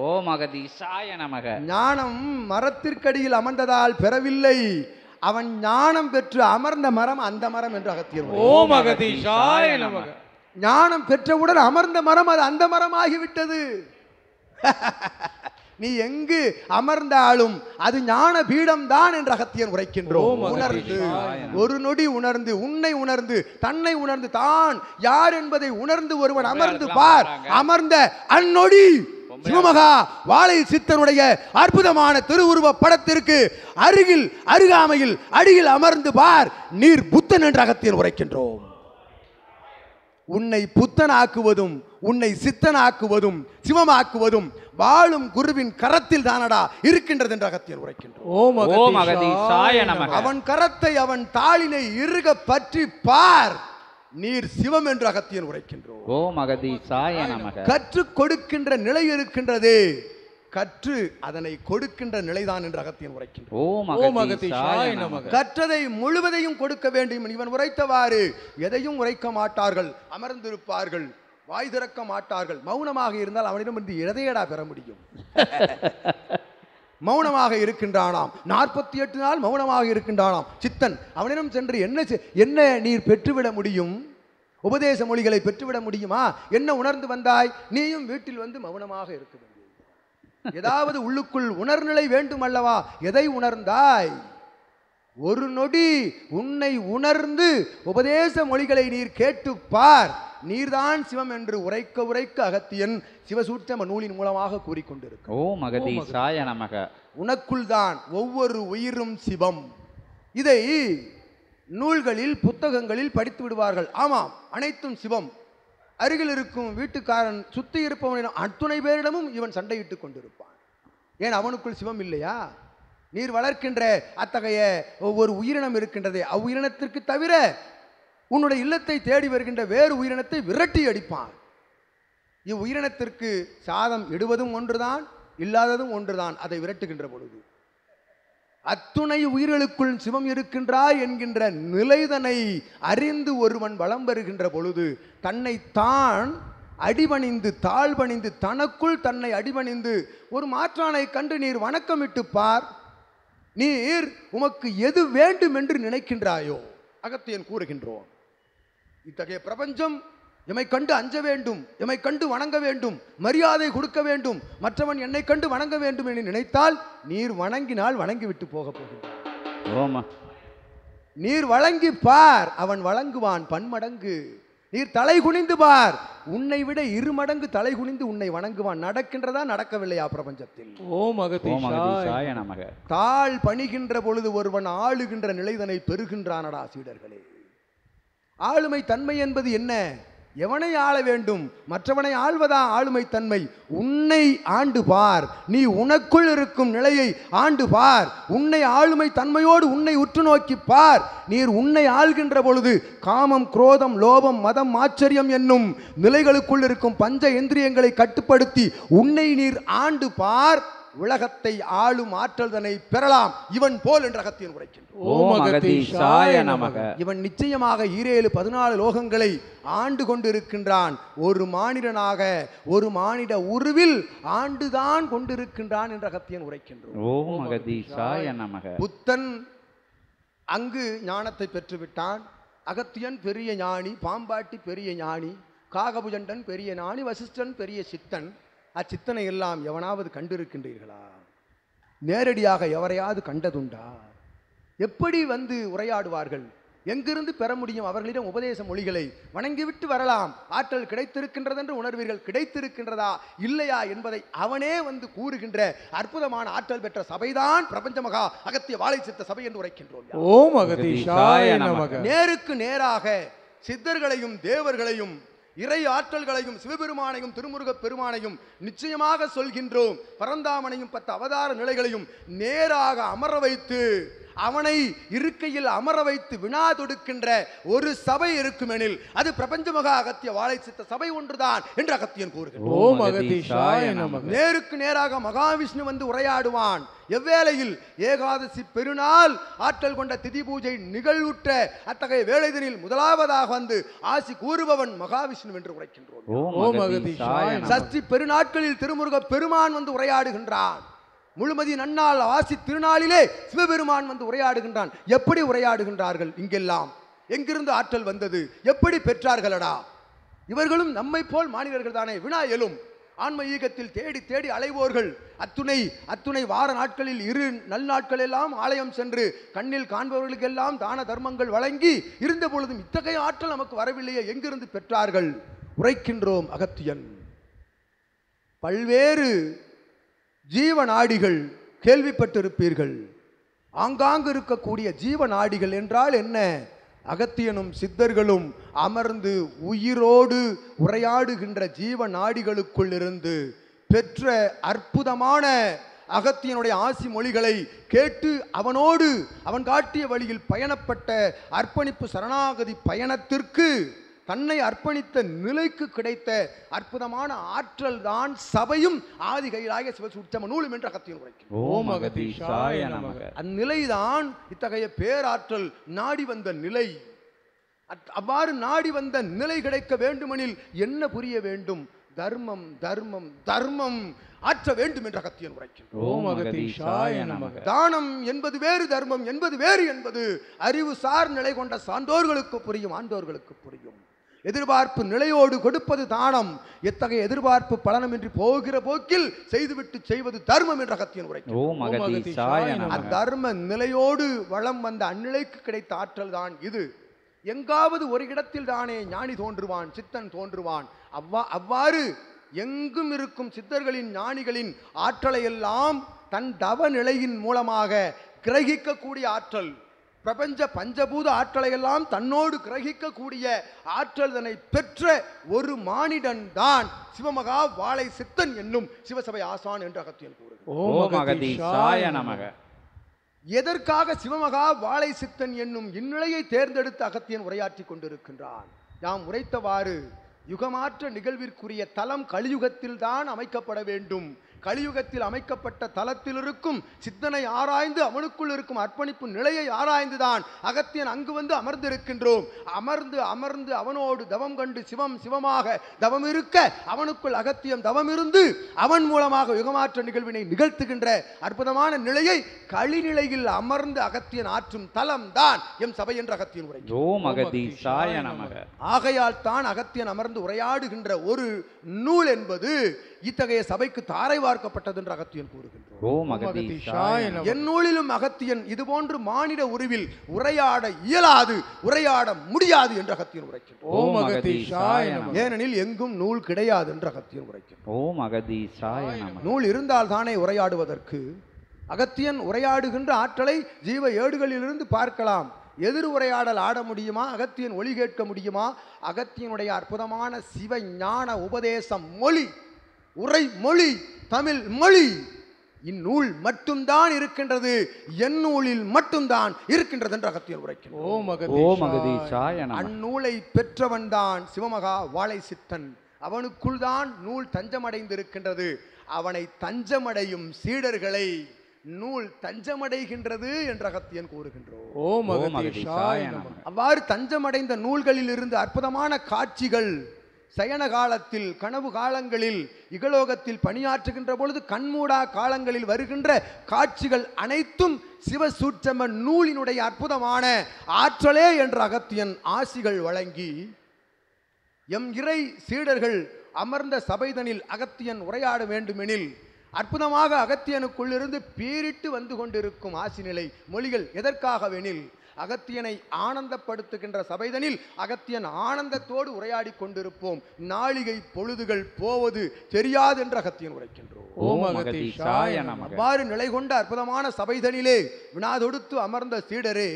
B: ஓம் அகதீசாய நமக.
A: ஞானம் மரத்திற்கடியில் அமர்ந்ததால் பெறவில்லை, அவன் ஞானம் பெற்று அமர்ந்த மரம் அந்த மரம் என்று அகத்தியர்.
D: ஓம் அகதீசாய நமக.
A: ஞானம் பெற்றவுடன் அமர்ந்த மரம் அது அந்த மரமாகிவிட்டது. நீ எங்கு அமர்ந்தாலும் அது ஞான பீடம் தான் என்று அகத்தியன் உரைக்கின்றோம். உணர்ந்து, ஒரு நொடி உணர்ந்து, உன்னை உணர்ந்து, தன்னை உணர்ந்து, தான் யார் என்பதை உணர்ந்து ஒருவன் அமர்ந்து பார். அமர்ந்த அந்நொடி சிவமகா வாழை சித்தனுடைய அற்புதமான திருவுருவ படத்திற்கு அருகாமையில் அடியில் அமர்ந்து பார். நீர் புத்தன் என்று அகத்தியன் உரைக்கின்றோம். உன்னை புத்தனாக்குவதும் உன்னை சித்தனாக்குவதும் சிவமாக்குவதும் வாழும் குருவின் கரத்தில் தானடா இருக்கின்றது என்று அகத்தியன் உரைக்கின்றோம்.
B: ஓம் அகதீசாய நமக.
A: அவன் கரத்தை, அவன் தாளினை இறுக பற்றி பார். நீர் சிவம் என்று அகத்தியன் உரைக்கின்றோம்.
B: ஓம் அகதீசாய நமக.
A: கற்றுக் கொடுக்கின்ற நிலை இருக்கின்றதே, கற்று அதனை கொடுக்கின்ற நிலைதான் என்று அகத்தியன் உரைக்கின்றோம்.
B: ஓம் அகதீசாய நமக.
A: கற்றதை முழுவதையும் கொடுக்க வேண்டும். இவன் உரைத்தவாறு எதையும் உரைக்க மாட்டார்கள், அமர்ந்திருப்பார்கள், வாய் திறக்க மாட்டார்கள். மௌனமாக இருந்தால் அவனிடம் இருந்து எதையடா பெற முடியும்? மௌனமாக இருக்கின்றானாம். 48 நாள் மௌனமாக இருக்கின்றானாம் சித்தன். அவனிடம் சென்று என்ன நீர் பெற்றுவிட முடியும்? உபதேச மொழிகளை பெற்றுவிட முடியுமா? என்ன உணர்ந்து வந்தாய்? நீயும் வீட்டில் வந்து மௌனமாக இருக்க வேண்டும். ஏதாவது உள்ளுக்குள் உணர்நிலை வேண்டும் அல்லவா? எதை உணர்ந்தாய்? ஒரு நொடி உன்னை உணர்ந்து உபதேச மொழிகளை நீர் கேட்டு பார். நீர்தான் சிவம் என்று உரைக்க அகத்தியன் சிவசூட்சம நூலின் மூலமாக கூறிக்கொண்டிருக்க.
B: ஓம் அகதீசாய நமக.
A: உனக்குள் தான் ஒவ்வொரு உயிரும் சிவம். இதை நூல்களில் புத்தகங்களில் படித்து விடுவார்கள். ஆமாம், அனைத்தும் சிவம். அருகில் இருக்கும் வீட்டுக்காரன் சுத்தி இருப்பவனிடம் அத்துணை பேரிடமும் இவன் சண்டையிட்டுக் கொண்டிருப்பான். ஏன் அவனுக்குள் சிவம் இல்லையா? நீர் வளர்க்கின்ற அத்தகைய ஒவ்வொரு உயிரினம் இருக்கின்றதே, அவ்வுயிரினத்திற்கு தவிர உன்னுடைய இல்லத்தை தேடி வருகின்ற வேறு உயிரினத்தை விரட்டி அடிப்பான். இவ்வுயிரினத்திற்கு சாதம் இடுவதும் ஒன்றுதான், இல்லாததும் ஒன்றுதான். அதை விரட்டுகின்ற பொழுது அத்துணை உயிர்களுக்குள் சிவம் இருக்கின்றாய் என்கின்ற நிலைதனை அறிந்து ஒருவன் வலம் வருகின்ற பொழுது தன்னைத்தான் அடிபணிந்து தாழ்பணிந்து தனக்குள் தன்னை அடிபணிந்து ஒரு மாற்றானை கண்டு நீர் வணக்கமிட்டு பார். நீர் உமக்கு எது வேண்டும் என்று நினைக்கின்றாயோ, அகத்தியன் கூறுகின்றோம், இத்தகைய பிரபஞ்சம் எமை கண்டு அஞ்ச வேண்டும், எமை கண்டு வணங்க வேண்டும், மரியாதை கொடுக்க வேண்டும், மற்றவன் என்னை கண்டு வணங்க வேண்டும் என்று நினைத்தால் நீர் வணங்கினால் வணங்கிவிட்டு போக போகின்றான். நீர் வழங்கி பார், அவன் வழங்குவான் பன்மடங்கு. நீர் தலை குனிந்து பார், உன்னை விட 2 மடங்கு தலை குனிந்து உன்னை வணங்குவான். நடக்கின்றதா நடக்கவில்லையா பிரபஞ்சத்தில்?
D: ஓம் அகதீஷாய
B: நமக.
A: தாழ் பணிகின்ற பொழுது ஒருவன் ஆளுகின்ற நிலைதனை பெறுகின்றானடா சீடர்களே. ஆளுமை தன்மை என்பது என்ன? எவனை ஆள வேண்டும்? மற்றவனை ஆள்வதா ஆளுமை தன்மை? உன்னை ஆண்டு பார், நீ உனக்குள் இருக்கும் நிலையை ஆண்டு பார், உன்னை ஆளுமை தன்மையோடு உன்னை உற்று நோக்கி பார். நீர் உன்னை ஆள்கின்ற பொழுது காமம், குரோதம், லோபம், மதம், ஆச்சரியம் என்னும் நிலைகளுக்குள் இருக்கும் பஞ்ச இந்திரியங்களை கட்டுப்படுத்தி உன்னை நீர் ஆண்டு பார், உலகத்தை ஆளும் ஆற்றல் தன்னை பெறலாம் இவன் போல் என்று அகத்தியன் உரைக்கின்றான்.
D: ஓம் அகதீஷாய நமக.
A: இவன் நிச்சயமாக 14 லோகங்களை ஆண்டு கொண்டிருக்கின்றான். ஒரு மானிடனாக ஒரு மானிட உருவில் ஆண்டுதான் கொண்டிருக்கின்றான் என்று அகத்தியன் உரைக்கின்றான்.
B: ஓம் அகதீஷாய நமக.
A: புத்தன் அங்கு ஞானத்தை பெற்றுவிட்டான். அகத்தியன் பெரிய ஞானி, பாம்பாட்டி பெரிய ஞானி, காகபுஜண்டன் பெரிய ஞானி, வசிஷ்டன் பெரிய சித்தன். அச்சித்தனை எல்லாம் எவனாவது கண்டிருக்கின்றீர்களா? நேரடியாக எவரையாவது கண்டதுண்டா? எப்படி வந்து உரையாடுவார்கள்? எங்கிருந்து பெற முடியும் அவர்களிடம் உபதேச மொழிகளை? வணங்கிவிட்டு வரலாம், ஆற்றல் கிடைத்திருக்கின்றது என்று உணர்வீர்கள். கிடைத்திருக்கின்றதா இல்லையா என்பதை அவனே வந்து கூறுகின்ற அற்புதமான ஆற்றல் பெற்ற சபைதான் பிரபஞ்ச மகா அகத்திய வாழை சித்த சபை என்று உரைக்கின்றோம்.
D: ஓம் அகதீஷாய நமக.
A: நேருக்கு நேராக சித்தர்களையும் தேவர்களையும் இறை ஆற்றல்களையும் சிவபெருமானையும் திருமுருகப் பெருமானையும் நிச்சயமாக சொல்கின்றோம். பரந்தாமனையும் 10 அவதார நிலைகளையும் நேராக அமர வைத்து அவனை இருக்கையில் அமர வைத்து வினா தொடுக்கின்ற ஒரு சபை இருக்குமெனில் அது பிரபஞ்ச மகா அகத்திய வாழை சித்த சபை ஒன்றுதான் என்று அகத்தியன் கூறுகிறார்.
D: ஓம் அகதீஷாய நமக.
A: நேருக்கு நேராக மகாவிஷ்ணு வந்து உரையாடுவான். எவ்வேளையில்? ஏகாதசி பெருநாள் ஆற்றல் கொண்ட திதி பூஜை நிகழ்வுற்ற அத்தகைய வேளைதனில் முதலாவதாக வந்து ஆசி கூறுபவன் மகாவிஷ்ணு என்று உரைக்கின்றோம்.
D: ஓம் அகதீஷாய நமக.
A: சஷ்டி பெருநாட்களில் திருமுருக பெருமான் வந்து உரையாடுகின்றான். முழுமதி நன்னாள் ஆசி திருநாளிலே சிவபெருமான் வந்து உரையாடுகின்றான். எப்படி உரையாடுகின்றார்கள்? இங்கெல்லாம் எங்கிருந்து ஆற்றல் வந்தது? எப்படி பெற்றார்களடா? இவர்களும் நம்மை போல் மாநிலர்கள் தானே. வினா எழும். ஆன்ம ஈகத்தில் தேடி தேடி அலைவோர்கள். அத்துணை வார நாட்களில் 2 நல் நாட்கள் எல்லாம் ஆலயம் சென்று கண்ணில் காண்பவர்களுக்கெல்லாம் தான தர்மங்கள் வழங்கி இருந்த பொழுதும் இத்தகைய ஆற்றல் நமக்கு வரவில்லையே, எங்கிருந்து பெற்றார்கள்? உரைக்கின்றோம் அகத்தியன். பல்வேறு ஜீவநாடிகள் கேள்விப்பட்டிருப்பீர்கள். ஆங்காங்கு இருக்கக்கூடிய ஜீவநாடிகள் என்றால் என்ன? அகத்தியனும் சித்தர்களும் அமர்ந்து உயிரோடு உரையாடுகின்ற ஜீவநாடிகளுக்குள் இருந்து பெற்ற அற்புதமான அகத்தியனுடைய ஆசி மொழிகளை கேட்டு அவனோடு அவன் காட்டிய வழியில் பயணப்பட்ட அர்ப்பணிப்பு சரணாகதி பயணத்திற்கு தன்னை அர்ப்பணித்த நிலைக்கு கிடைத்த அற்புதமான ஆற்றல் தான் சபையும் ஆதி கையிலாய சிவசூட்சம நூலும் என்று அகத்தியன் உரைக்கிறார்.
D: ஓம் அகதீஷாய நமக.
A: அந்நிலைதான் இத்தகைய பேராற்றல் நாடி வந்த நிலை. அவ்வாறு நாடி வந்த நிலை கிடைக்க வேண்டுமெனில் என்ன புரிய வேண்டும்? தர்மம் தர்மம் தர்மம் ஆற்ற வேண்டும் என்று அகத்தியன் உரைக்கிறார்.
D: ஓம் அகதீஷாய நமக.
A: தானம் என்பது வேறு, தர்மம் என்பது வேறு என்பது அறிவு சார் நிலை கொண்ட சான்றோர்களுக்கு புரியும், ஆண்டோர்களுக்கு புரியும். எதிர்பார்ப்பு நிலையோடு கொடுப்பது தானம். எத்தகைய எதிர்பார்ப்பு பலனமின்றி போகிற போக்கில் செய்துவிட்டு செய்வது தர்மம் என்ற அகத்தியன் உரைக்கிறார். அத்தர்ம நிலையோடு வளம் வந்த அந்நிலைக்கு கிடைத்த ஆற்றல் தான் இது. எங்காவது ஒரு இடத்தில் தானே ஞானி தோன்றுவான், சித்தன் தோன்றுவான். அவ்வாறு எங்கும் இருக்கும் சித்தர்களின் ஞானிகளின் ஆற்றலை எல்லாம் தன் தவ நிலையின் மூலமாக கிரகிக்கக்கூடிய ஆற்றல், பிரபஞ்ச பஞ்சபூத ஆற்றலை எல்லாம் தன்னோடு கிரகிக்கக்கூடிய ஆற்றல் தன்னை பெற்ற ஒரு மானிடன் தான் சிவமகா வாழை சித்தன் என்னும் சிவசபை ஆசான் என்று அகத்தியன் கூறுகிறார். எதற்காக சிவமகா வாழை சித்தன் என்னும் இந்நிலையை தேர்ந்தெடுத்து அகத்தியன் உரையாற்றி கொண்டிருக்கின்றான்? யாம் உரைத்தவாறு யுகமாற்ற நிகழ்விற்குரிய தலம் கலியுகத்தில் தான் அமைக்கப்பட வேண்டும். கலியுகத்தில் அமைக்கப்பட்ட தலத்தில் இருக்கும் சித்தனை ஆராய்ந்து அவனுக்குள் இருக்கும் அர்ப்பணிப்பு நிலையை ஆராய்ந்துதான் அகத்தியன் அங்கு வந்து அமர்ந்திருக்கின்றோம். அமர்ந்து அமர்ந்து அவனோடு தவம் கண்டு சிவம் சிவமாக தவம் இருக்க அவனுக்குள் அகத்தியம் தவம் இருந்து அவன் மூலமாக யுகமாற்ற நிகழ்வினை நிகழ்த்துகின்ற அற்புதமான நிலையை களிநிலையில் அமர்ந்து அகத்தியன் ஆற்றும் தலம் தான் எம் சபை என்ற அகத்தியன் உரை. ஆகையால் தான் அகத்தியன் அமர்ந்து உரையாடுகின்ற ஒரு நூல் என்பது இத்தகைய சபைக்கு தாரை சரிபார்க்கப்பட்டது என்று அகத்தியன் கூறுகின்றோம்.
B: ஓம் அகதீஷாய நமக.
A: என் நூலிலும் அகத்தியன் இதுபோன்று மானிட உருவில் உரையாட இயலாது, உரையாட முடியாது என்று அகத்தியன் உரைக்கின்றோம்.
D: ஓம் அகதீஷாய நமக.
A: ஏனெனில் எங்கும் நூல் கிடையாது என்று அகத்தியன் உரைக்கின்றோம்.
B: ஓம் அகதீஷாய நமக.
A: நூல் இருந்தால் தானே உரையாடுவதற்கு. அகத்தியன் உரையாடுகின்ற ஆற்றலை ஜீவ ஏடுகளிலிருந்து பார்க்கலாம். எதிர் உரையாடல் ஆட முடியுமா? அகத்தியன் ஒலி கேட்க முடியுமா? அகத்தியனுடைய அற்புதமான சிவ ஞான உபதேசம் மொழி, உரை மொழி, தமிழ் மொழி இந்நூல் மட்டும்தான் இருக்கின்றது, என் நூலில் மட்டும்தான் இருக்கின்றது என்று அகத்தியன் உரைக்கின்றார்.
B: ஓம் அகதீஷாய நமக.
A: அந்நூலை பெற்றவன் தான் சிவமகா வாழை சித்தன். அவனுக்குள் தான் நூல் தஞ்சமடைந்திருக்கின்றது. அவனை தஞ்சமடையும் சீடர்களை நூல் தஞ்சமடைகின்றது என்று அகத்தியன் கூறுகின்றோம்.
D: ஓம் அகதீஷாய நமக.
A: அவ்வாறு தஞ்சமடைந்த நூல்களில் இருந்து அற்புதமான காட்சிகள் சயன காலத்தில், கனவு காலங்களில், இகலோகத்தில் பணியாற்றுகின்ற பொழுது கண்மூடா காலங்களில் வருகின்ற காட்சிகள் அனைத்தும் சிவசூட்சம நூலினுடைய அற்புதமான ஆற்றலே என்ற அகத்தியன் ஆசிகள் வழங்கி எம் இறை சீடர்கள் அமர்ந்த சபைதனில் அகத்தியன் உரையாட வேண்டுமெனில் அற்புதமாக அகத்தியனுக்குள்ளிருந்து பீரிட்டு வந்து கொண்டிருக்கும் ஆசிநிலை மொழிகள் எதற்காகவெனில் அகத்தியனை ஆனந்தப்படுத்துகின்ற சபைதனில் அகத்தியன் ஆனந்தத்தோடு உரையாடி கொண்டிருப்போம். நாளிகை பொழுதுகள் போவது தெரியாது என்று அகத்தியன் உரைக்கின்றோம்.
D: ஓம் அகதீஷாய நமக.
A: அவ்வாறு நிலை கொண்ட அற்புதமான சபைதனிலே வினாதொடுத்து அமர்ந்த சீடரே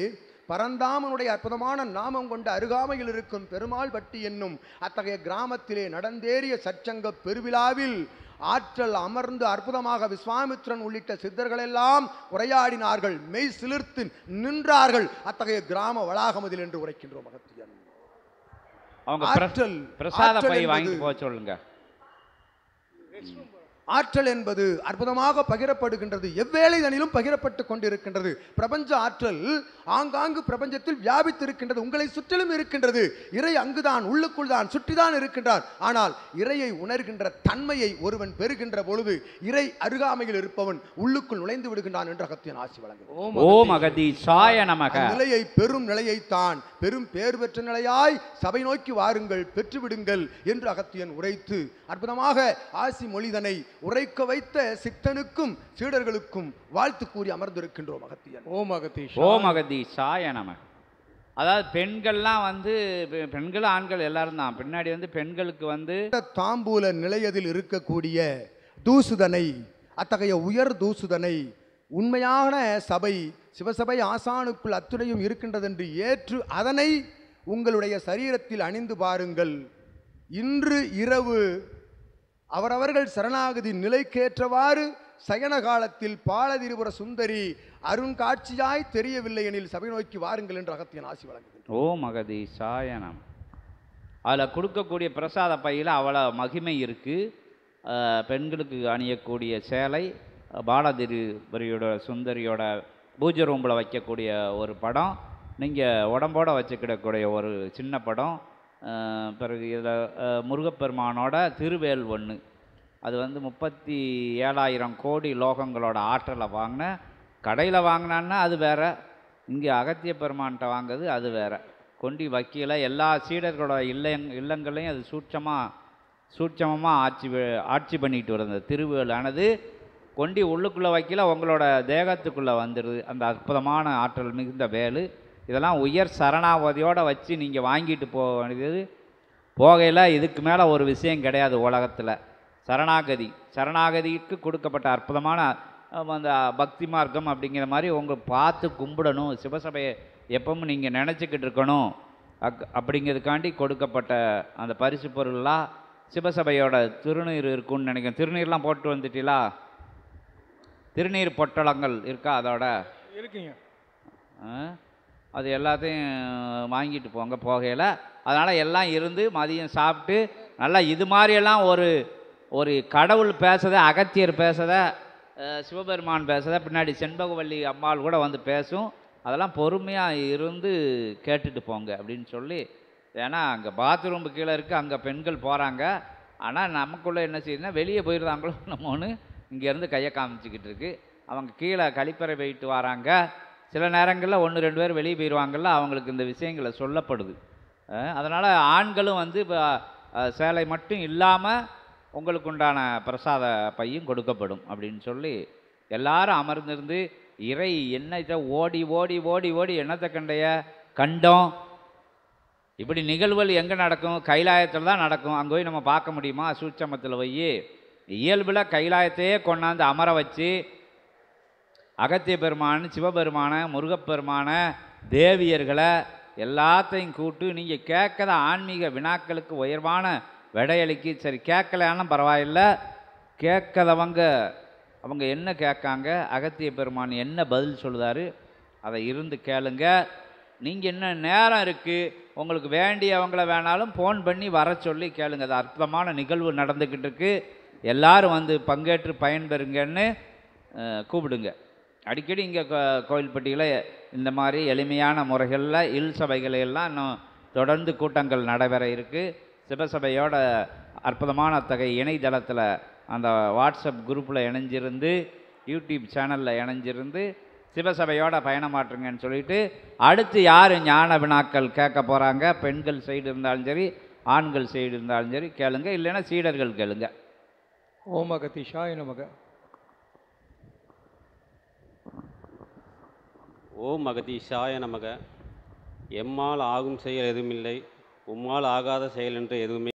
A: பரந்தாமனுடைய அற்புதமான நாமம் கொண்ட அருகாமையில் இருக்கும் பெருமாள் பட்டி என்னும் அத்தகைய கிராமத்திலே நடந்தேறிய சச்சங்க பெருவிழாவில் ஆற்றல் அமர்ந்து அற்புதமாக விஸ்வாமித்ரன் உள்ளிட்ட சித்தர்களெல்லாம் உரையாடினார்கள், மெய் சிலிர்த்து நின்றார்கள். அத்தகைய கிராம வளாகமதில் என்று உரைக்கின்றோம். அகத்தியன்
B: ஆற்றல் பிரசாத பை வாங்கி போக சொல்லுங்க.
A: ஆற்றல் என்பது அற்புதமாக பகிரப்படுகின்றது, எவ்வேளைதனிலும் பகிரப்பட்டு கொண்டிருக்கின்றது. பிரபஞ்ச ஆற்றல் ஆங்காங்கு பிரபஞ்சத்தில் வியாபித்திருக்கின்றது, உங்களை சுற்றிலும் இருக்கின்றது. இறை அங்குதான், உள்ளுக்குள் தான், சுற்றிதான் இருக்கின்றார். ஆனால் இறையை உணர்கின்ற தன்மையை ஒருவன் பெறுகின்ற பொழுது இறை அருகாமையில் இருப்பவன் உள்ளுக்குள் நுழைந்து விடுகின்றான் என்று அகத்தியன் ஆசி வழங்குகிறார்.
B: ஓம் அகதீஷாய நமக.
A: நிலையை பெரும் நிலையைத்தான் பெரும் பேர் பெற்ற நிலையாய் சபை நோக்கி வாருங்கள், பெற்றுவிடுங்கள் என்று அகத்தியன் உரைத்து அற்புதமாக ஆசி மொழிதனை உரைக்க வைத்த சித்தனுக்கும் சீடர்களுக்கும் வாழ்த்து கூறி அமர்ந்திருக்கின்றோம். அகத்தியன்
D: ஓம் அகதீஷாய.
B: ஓம் அகதீஷாய நமக. அதாவது பெண்கள்லாம் வந்து பெண்கள் ஆண்கள் எல்லாரும் தான். பின்னாடி வந்து பெண்களுக்கு வந்து
A: தாம்பூல நிலையத்தில் இருக்கக்கூடிய தூசுதனை, அத்தகைய உயர் தூசுதனை உண்மையான சபை சிவசபை ஆசானுக்குள் அத்துணையும் இருக்கின்றது என்று ஏற்று அதனை உங்களுடைய சரீரத்தில் அணிந்து பாருங்கள். இன்று இரவு அவரவர்கள் சரணாகதி நிலைக்கேற்றவாறு சயன காலத்தில் பாலதிரிபுர சுந்தரி அருங்காட்சியாய் தெரியவில்லை எனில் சபை நோக்கி வாருங்கள் என்று அகத்தியன் ஆசி வழங்குகின்றோம்.
B: ஓம் அகதீஷாய நமக. அதில் கொடுக்கக்கூடிய பிரசாத பையில் அவ்வளோ மகிமை இருக்குது. பெண்களுக்கு அணியக்கூடிய சேலை, பாலதிரிபுரியோட சுந்தரியோட பூஜை ரூம்பில் வைக்கக்கூடிய ஒரு படம், நீங்கள் உடம்போடு வச்சுக்கிடக்கூடிய ஒரு சின்ன படம், பிறகு இதில் முருகப்பெருமானோட திருவேல் ஒன்று, அது வந்து 37,000 கோடி லோகங்களோட ஆற்றலை வாங்கின. கடையில் வாங்கினான்னா அது வேற, இங்கே அகத்திய பெருமான்கிட்ட வாங்குறது அது வேற. கொண்டி வக்கீல எல்லா சீடர்களோட இல்லங்களையும் அது சூட்சமமாக ஆட்சி பண்ணிட்டு வருது. திருவேலானது கொண்டி உள்ளுக்குள்ளே வைக்கல உங்களோட தேகத்துக்குள்ளே வந்துடுது. அந்த அற்புதமான ஆற்றல் மிகுந்த வேலு இதெல்லாம் உயர் சரணாவதியோடு வச்சு நீங்கள் வாங்கிட்டு போக வேண்டியது. போகையில் இதுக்கு மேலே ஒரு விஷயம் கிடையாது உலகத்தில். சரணாகதிக்கு கொடுக்கப்பட்ட அற்புதமான அந்த பக்தி மார்க்கம் அப்படிங்கிற மாதிரி உங்கள் பார்த்து கும்பிடணும், சிவசபையை எப்பவும் நீங்கள் நினச்சிக்கிட்டு இருக்கணும் அப்படிங்கிறதுக்காண்டி கொடுக்கப்பட்ட அந்த பரிசு பொருள்லாம் சிவசபையோட திருநீர் இருக்குன்னு நினைக்கிறேன். திருநீர்லாம் போட்டு வந்துட்டீங்களா? திருநீர் பொட்டலங்கள் இருக்கா? அதோட
D: இருக்குங்க.
B: அது எல்லாத்தையும் வாங்கிட்டு போங்க போகையில். அதனால் எல்லாம் இருந்து மதியம் சாப்பிட்டு நல்லா இது மாதிரியெல்லாம் ஒரு கடவுள் பேசுத, அகத்தியர் பேசுத, சிவபெருமான் பேசுத, பின்னாடி செண்பகவல்லி அம்மாள் கூட வந்து பேசும். அதெல்லாம் பொறுமையாக இருந்து கேட்டுட்டு போங்க அப்படின்னு சொல்லி. ஏன்னா அங்கே பாத்ரூம்பு கீழே இருக்குது, அங்கே பெண்கள் போகிறாங்க. ஆனால் நமக்குள்ளே என்ன செய்யுதுன்னா வெளியே போயிடுறாங்களோ நம்மன்னு இங்கேருந்து கையை காமிச்சிக்கிட்டு இருக்கு. அவங்க கீழே கழிப்பறை போயிட்டு வராங்க. சில நேரங்களில் 1-2 பேர் வெளியே போயிடுவாங்கள்ல, அவங்களுக்கு இந்த விஷயங்களை சொல்லப்படுது. அதனால் ஆண்களும் வந்து இப்போ சேலை மட்டும் இல்லாமல் உங்களுக்கு உண்டான பிரசாத பையும் கொடுக்கப்படும் அப்படின்னு சொல்லி எல்லாரும் அமர்ந்திருந்து இறை என்னத்தை ஓடி ஓடி ஓடி ஓடி என்னத்தை கண்டைய கண்டோம். இப்படி நிகழ்வுகள் எங்கே நடக்கும்? கைலாயத்தில் தான் நடக்கும். அங்கே போய் நம்ம பார்க்க முடியுமா? சூட்சமத்தில் போய் இயல்பில் கைலாயத்தையே கொண்டாந்து அமர வச்சு அகத்திய பெருமான், சிவபெருமான, முருகப்பெருமான, தேவியர்களை எல்லாத்தையும் கூட்டு நீங்கள் கேட்காத ஆன்மீக வினாக்களுக்கு உயர்வான விடையளிக்கு. சரி, கேட்கலான்னு பரவாயில்லை, கேட்காதவங்க அவங்க என்ன கேட்காங்க, அகத்திய பெருமான் என்ன பதில் சொல்லுதாரு, அதை இருந்து கேளுங்க. நீங்கள் என்ன நேரம் இருக்குது, உங்களுக்கு வேண்டியவங்கள வேணாலும் ஃபோன் பண்ணி வர சொல்லி கேளுங்க. அது அற்புதமான நிகழ்வு நடந்துக்கிட்டு இருக்கு. எல்லாரும் வந்து பங்கேற்று பயன்பெறுங்கன்னு கூப்பிடுங்க. அடிக்கடி இங்கே கோயில்பட்டியில் இந்த மாதிரி எளிமையான முறைகளில் சபைகளெல்லாம் இன்னும் தொடர்ந்து கூட்டங்கள் நடைபெற இருக்குது. சிவசபையோட அற்புதமான அத்தகைய இணையதளத்தில் அந்த வாட்ஸ்அப் குரூப்பில் இணைஞ்சிருந்து, யூடியூப் சேனலில் இணைஞ்சிருந்து சிவசபையோட பயணமாற்றுங்கன்னு சொல்லிட்டு, அடுத்து யார் ஞான வினாக்கள் கேட்க போகிறாங்க, பெண்கள் சைடு இருந்தாலும் சரி, ஆண்கள் சைடு இருந்தாலும் சரி கேளுங்க, இல்லைன்னா சீடர்கள் கேளுங்க.
D: ஓம் அகதீஷாய நமக.
E: ஓம் அகதீஷாய நமக. எம்மால் ஆகும் செயல் எதுவுமில்லை, உம்மால் ஆகாத செயல் என்று எதுவுமே